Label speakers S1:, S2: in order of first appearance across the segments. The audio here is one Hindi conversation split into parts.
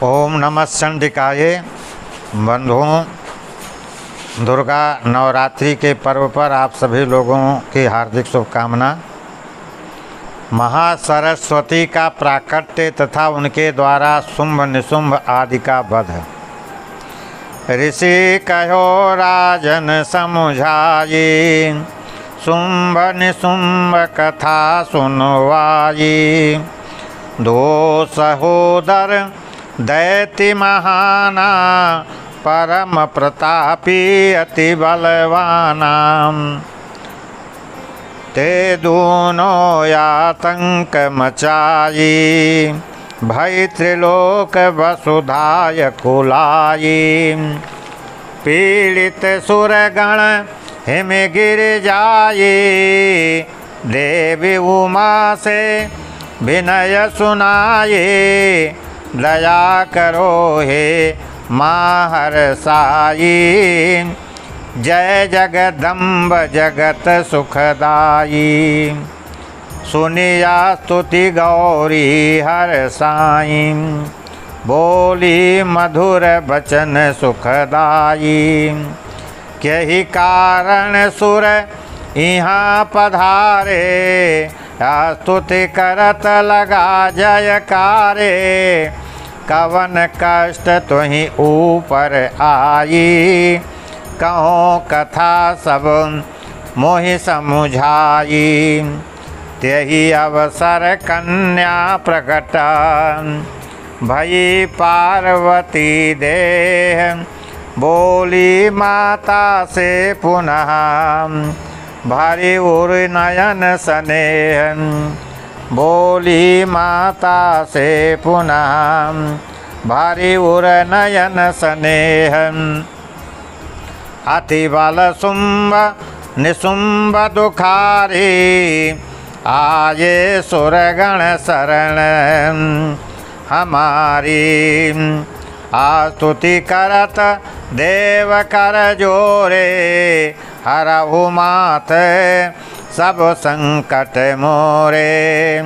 S1: ओम नमः चंडिकाये। बंधुओं, दुर्गा नवरात्रि के पर्व पर आप सभी लोगों की हार्दिक शुभकामना। महासरस्वती का प्राकट्य तथा उनके द्वारा शुंभ निशुंभ आदि का वध। ऋषि कहो राजन समुझाई, शुंभ निशुंभ कथा सुनवाई। दो सहोदर दैत्य महाना, परम प्रतापी अति बलवाना। ते दोनों आतंक मचाई, भय त्रिलोक वसुधाय कुलाई। पीड़ित सुरगण हिम गिर जाए, देवी उमा से विनय सुनाए। दया करो हे माहर साई, जय जगदम्ब जगत सुखदाई। सुनिया स्तुति गौरी हर साई, बोली मधुर बचन सुखदाई। यही कारण सुर यहाँ पधारे, स्तुति करत लगा जयकारे। कवन कष्ट तुहि ऊपर आई, कहो कथा सब मोहि समुझाई। त्यही अवसर कन्या प्रकट, भई पार्वती देह। बोली माता से पुनः, भारी उर नयन स्नेह। बोली माता से पुनः, भारी उर नयन स्नेह। अति बल शुंभ निशुंभ दुखारी, आये सुरगण शरण हमारी। आस्तुति करत देव कर जोरे, हरहु मात सब संकट मोरे।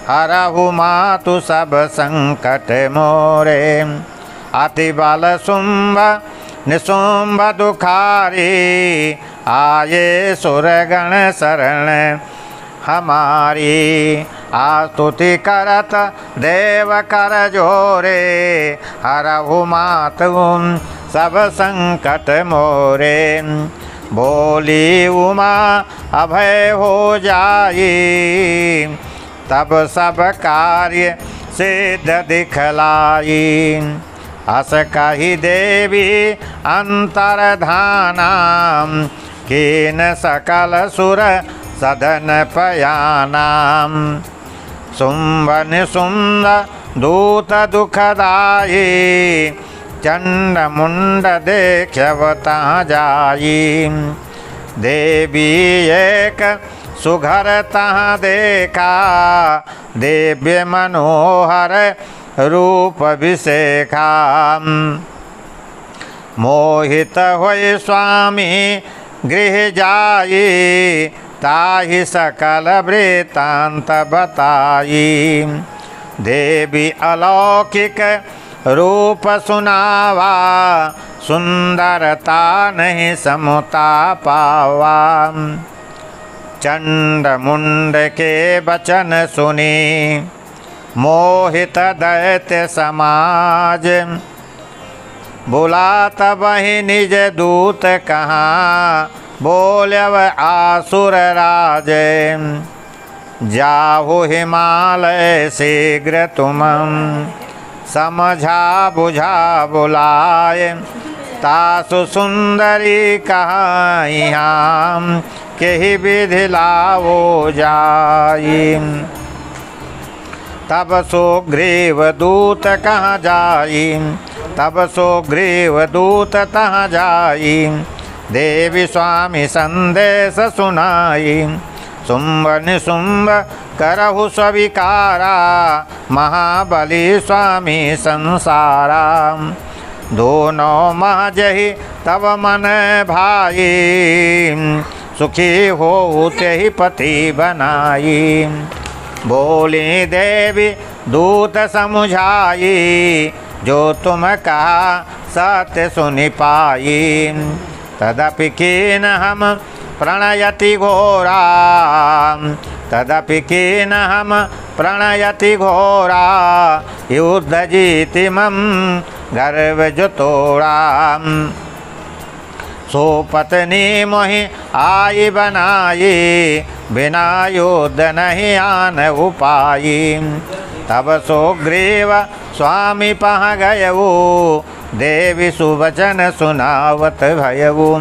S1: हरहु मातु सब संकट मोरे। अति बल शुंभ निशुंभ दुखारी, आये सुरगण शरण हमारी। आस्तुति करत देव कर जोरे, हरहु मातु सब संकट मोरे। बोली उमा अभय हो जाई, तब सब कार्य सिद्ध दिखलाई। अस कही देवी अंतर्धाना, कीन सकल सुर सदन पयाना। शुंभ निशुंभ दूत दुखदाई, चंड मुंड देखवता जाई। देवी एक सुघर तहाँ देखा, दिव्य मनोहर रूप विशेखा। मोहित होय स्वामी गृह जाई, ताहि सकल वृत्तांत बताई। देवी अलौकिक रूप सुनावा, सुंदरता नहीं समता पावा। चंड मुंड के वचन सुनी, मोहित दैत्य समाज। बुलात वही निज दूत कहाँ, बोल्यव आसुर राज। जाहु हिमालय शीघ्र तुम, समझा बुझा बुलाए। तासु सुंदरी कहाँ यहाँ, केहि विधि लावो जाई। तब सुग्रीव दूत कहाँ जाई, तब सुग्रीव दूत तहाँ जाई। देवी स्वामी संदेश सुनाई, शुंभ निशुंभ करहु स्वीकारा। महाबली स्वामी संसारा, दोनों महजहि तब मन भाई। सुखी हो तेहि पति बनाई। बोली देवी दूत समुझाई, जो तुम कहा सत्य सुनि पाई। तदपि कीन हम प्रणयति घोरा, तदपि कीन हम प्रणयति घोरा। युद्ध जीति मम गर्व जो तोड़ा। सो पत्नी मोहि आई बनाई, बिना युद्ध नहीं आन उपाई। तब सुग्रीव स्वामी पह गयऊ, देवी सुवचन सुनावत भयऊ।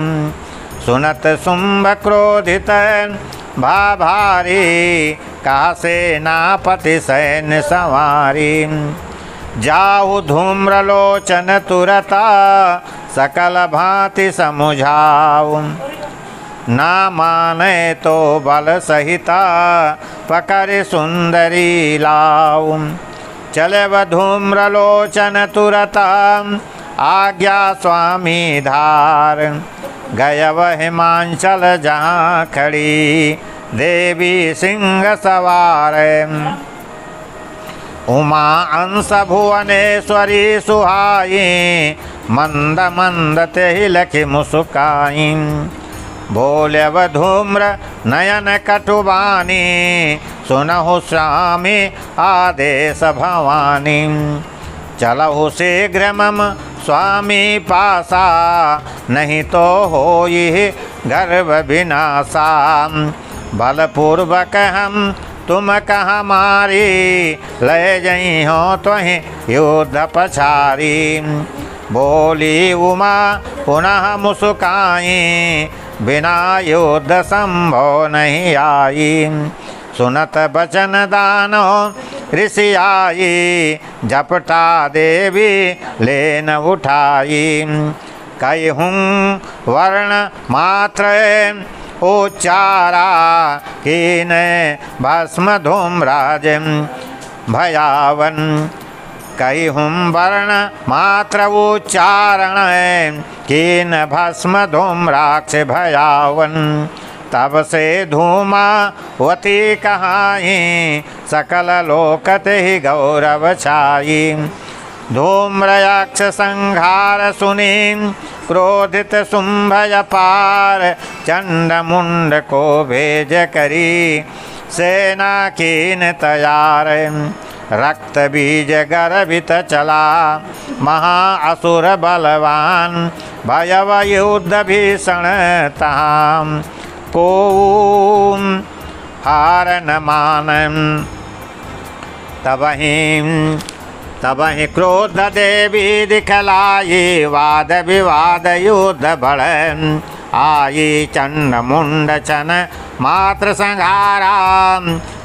S1: सुनत शुंभ क्रोधित भाभारी, कहा सेनापति सैन्य संवारी। जाहु धूम्रलोचन तुरता, सकल भांति समुझाऊ। ना माने तो बल सहिता, पकड़ सुंदरी लाऊ। चले व धूम्रलोचन तुरता, आज्ञा स्वामी धार। गय वह हिमांचल जहाँ खड़ी, देवी सिंह सवार। उमा अंश भुवनेश्वरी सुहाई, मंद मंद तेहि लखि मुस्काई। बोले धूम्र नयन कटुबानी, सुनहु स्वामी आदेश भवानी। चलहु शीघ्र मम स्वामी पासा, नहीं तो होई गर्भ विनाशा। बलपूर्वक हम तुम कहाँ मारी, ले जई हो तुहि युद्ध पछारी। बोली उमा पुनः मुस्काई, बिना युद्ध संभव नहीं आई। सुनत बचन दानो ऋषि आई, झपटा देवी लेन उठाई। कहूँ वर्ण मात्र उच्चारा, कीन भस्म धूम्राज भयावन। कहूँ वर्ण मात्र उच्चारण, कीन भस्म धूम्राक्ष भयावन। तब से धूमावती कहाई, सकल लोकत ही गौरव छाई। धूम्रयाक्ष संहार सुनी, क्रोधित शुंभ अपार। चंड मुंड को भेज करी, सेना कीन तैयार। रक्त बीज गर्भित चला, महाअसुर बलवान। भयव युद्ध भीषण ताम, को हार न मानम। तबहि क्रोध देवी दिखलाई, वाद विवाद युद्ध बढ़ आई। चंड मुंड चन मात्र संहारा,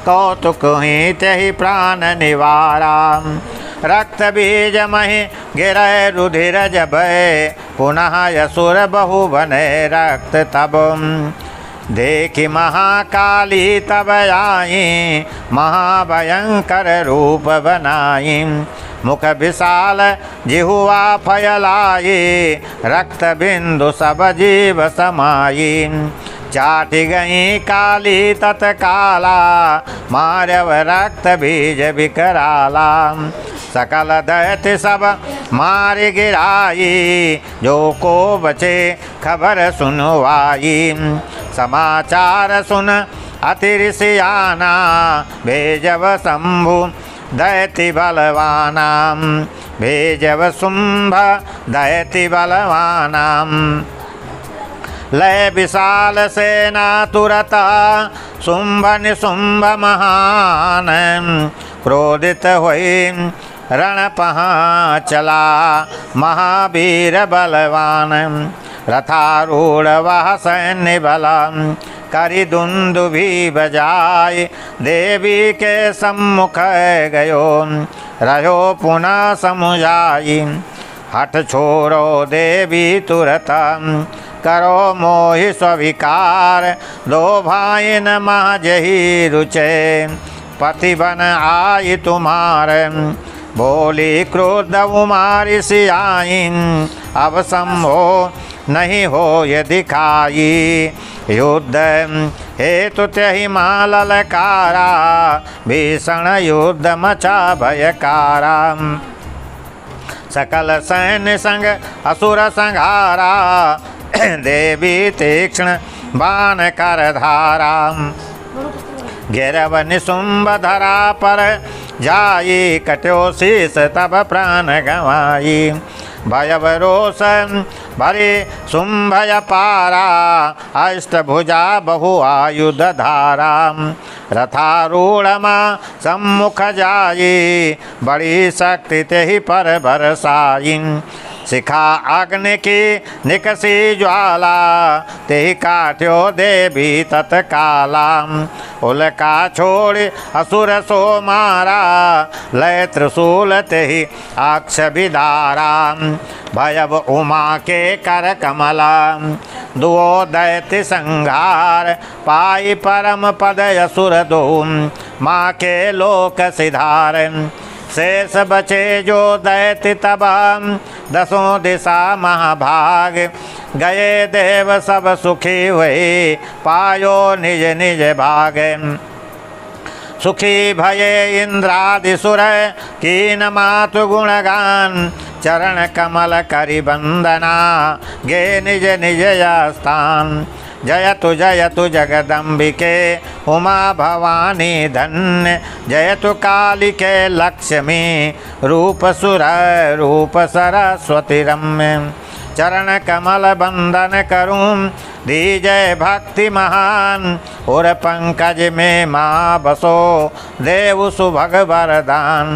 S1: कौतुक ही तेहि प्राण निवारा। रक्त बीज महि गिरय रुधिर जबय, पुनः असुर बहु बने रक्त तब। देखि महाकाली तब आई, महाभयंकर रूप बनाई। मुख विशाल जिहुआ फयलाई, रक्त बिंदु सब जीव समाई। चाटि गई काली तत्काला, मारव रक्त बीज विकराला। सकल दैत्य सब मार गिराई, जो को बचे खबर सुनवाई। समाचार सुन अति ऋषियाना, भेजव शंभु दैत्य बलवाना। भेजव शुंभ दैत्य बलवाना। लय विशाल सेना तुरता, शुंभ निशुंभ महान। क्रोधित हुई रण पहाँ चला, महावीर बलवान। रथारूढ़ वह सैन्य बला, करि दुंदुभि बजाय। देवी के सम्मुख गयो, रहो पुनः समुझाई। हठ छोड़ो देवी तुरत, करो मोहि स्वीकार। दो भाइन महजहि रुचे, पति बन आई तुम्हार। बोली क्रोध उमारि सियाइन, अब संभो नहीं हो ये दिखाई। युद्ध हेतु त्यहि मां ललकारा, भीषण युद्ध मचा भयकारा। सकल सैन्य संग असुर संहारा देवी तीक्ष्ण बाण कर धारा गिरव निशुंभ धरा पर जाई कट्यो शीस तब प्राण गवाई भयव रोष भरे शुंभय पारा अष्टभुजा बहुआयुध धारा रथारूढ़मा सम्मुख जाई बड़ी शक्ति तेहि पर बरसाई शिखा अग्नि की निकसी ज्वाला तेहि काट्यो देवी तत्काला उल्का छोड़ असुर सो मारा लय त्रिशूल तेहि अक्ष विदारा भयव उमा के कर कमला दुओ दैत्य संहार पाई परम पद असुर दो माँ के लोक सिधार शेष बचे जो दैत्य तब दसों दिशा महाभाग गए देव सब सुखी हुए पायो निज निज भाग सुखी भये इंद्रादि सुर कीन मातु गुणगान चरण कमल करि वंदना गे निज निज स्थान जयतु जगदम्बिके उमा भवानी धन्य जयतु कालिके लक्ष्मी रूप सुर रूप सरस्वती रम्य चरण कमल बंदन करूं दीजय भक्ति महान और पंकज में माँ बसो देव सुभग वरदान।